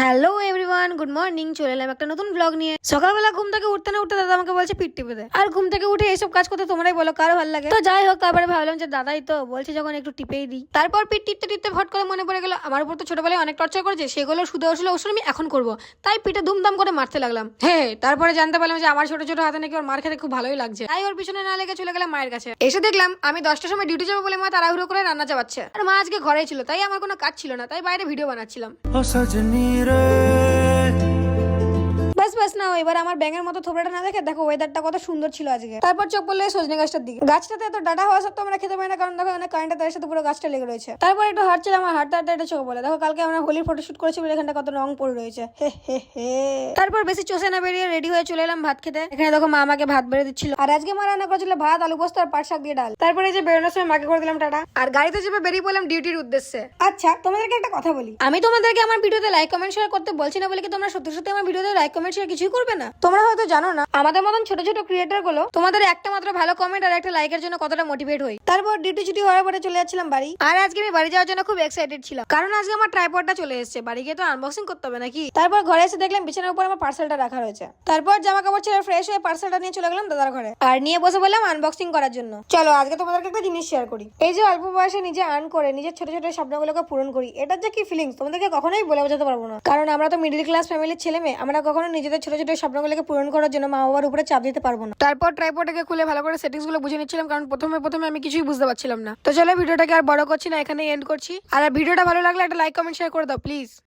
Hello everyone, good morning. চলে এলাম একটা নতুন ব্লগ নিয়ে। সকালবেলা ঘুম থেকে উঠতে না উঠতে দাদা আমাকে বলছে পিঠ টিপে দে। আর ঘুম থেকে উঠে এইসব কাজ করতে তোমরাই বলো কারো ভালো লাগে। তো যাই হোক, তারপরে ভাবলাম যে দাদাই তো বলছে যখন একটু টিপেই দিই। তারপর পিঠ টিপতে টিপতে ফট করে মনে পড়ে গেল আমার উপর তো ছোটবেলায় অনেক টর্চার করেছে, সেগুলো শুধু আসলে ওসব আমি এখন করবো। তাই পিঠে ধুমধাম করে মারতে লাগলাম। হ্যাঁ, তারপরে জানতে পারলাম যে আমার ছোট ছোট হাতে নাকি ওর মার খেতে খুব ভালোই লাগছে। তাই ওর পিছনে না লেগে চলে গেলাম মায়ের কাছে। এসে দেখলাম আমি 10টার সময় ডিউটি যাবো বলে মা তাড়াহুড়ো করে রান্না চাপাচ্ছে। আর মা আজকে ঘরেই ছিল, তাই আমার কোনো কাজ ছিল না, তাই বাইরে ভিডিও বানাচ্ছিলাম। বাস বাস না, এবার আমার ব্যাঙের মতো থোবড়াটা না দেখে দেখো ওয়েদারটা কত সুন্দর ছিল আজকে। তারপর চোখ পড়লে সজনে গাছটার দিকে। গাছটাতে এত ডাটা হওয়া সত্ত্বেও আমরা খেতে পারি না, কারণ দেখো অনেক কারেন্টের তারের সাথে পুরো গাছটা লেগে রয়েছে। তারপর একটু হাঁটছিলাম, আমার হাঁটতে হাঁটতে একটা চোখ বলে দেখো কালকে আমরা হোলির ফটোশুট করেছি বলে এখানটা কত রং পড়ে রয়েছে। হে হে হে। তারপর বেশি চষে না বেরিয়ে রেডি হয়ে চলে এলাম ভাত খেতে। এখানে দেখো মা আমাকে ভাত বেড়ে দিচ্ছিল, আর আজকে মা রান্না করেছিল ভাত, আলু পোস্ত আর পাট শাক দিয়ে ডাল। তারপরে এই যে বেরোনোর সময় মাকে করে দিলাম টাটা, আর গাড়িতে চেপে বেরিয়ে পড়লাম ডিউটির উদ্দেশ্যে। আচ্ছা, তোমাদেরকে একটা কথা বলি, আমি তোমাদেরকে আমার ভিডিওতে লাইক কমেন্ট শেয়ার করতে বলছি না বলে কি তোমরা সত্যি সত্যি আমার ভিডিওতে লাইক কমেন্ট শেয়ার কিছুই করবে না? তোমরা হয়তো জানো না আমাদের মতন ছোট ছোট ক্রিয়েটর গুলো তোমাদের একটা মাত্র ভালো কমেন্ট আর একটা লাইকের জন্য কতটা মোটিভেট হই। তারপর ডিউটি ছুটি হওয়ার পরে চলে যাচ্ছিলাম বাড়ি। আর আজকে আমি বাড়ি যাওয়ার জন্য খুব এক্সাইটেড ছিলাম, কারণ আজকে আমার ট্রাইপডটা চলে এসেছে। বাড়ি গিয়ে তো আনবক্সিং করতে হবে নাকি। তারপর ঘরে এসে দেখলাম বিছানার উপর আমার পার্সেলটা রাখা রয়েছে। তারপর জামা কাপড় ছেড়ে ফ্রেশ হয়ে পার্সেলটা নিয়ে চলে গেলাম দাদার ঘরে, আর নিয়ে বসে বললাম আনবক্সিং করার জন্য। চলো আজকে তোমাদেরকে একটা জিনিস শেয়ার করি। এই যে অল্প বয়সে নিজে আর্ন করে নিজের ছোট ছোট স্বপ্নগুলোকে পূরণ করি, এটার যে কি ফিলিংস তোমাদেরকে কখনোই বলে বোঝাতে পারবো না। কারণ আমরা তো মিডল ক্লাস ফ্যামিলির ছেলে মেয়ে, আমরা কখনো নিজেদের ছোট ছোট স্বপ্নগুলোকে পূরণ করার জন্য মা বাবার উপরে চাপ দিতে পারবো না। তারপর ট্রাইপডটাকে খুলে ভালো করে সেটিংস গুলো বুঝে নিচ্ছিলাম, কারণ প্রথমে আমি কিছুই বুঝতে পারছিলাম না। তো চলো ভিডিওটাকে আর বড় করছি না, এখানেই এন্ড করছি। আর ভিডিওটা ভালো লাগলে একটা লাইক কমেন্ট শেয়ার করে দাও প্লিজ।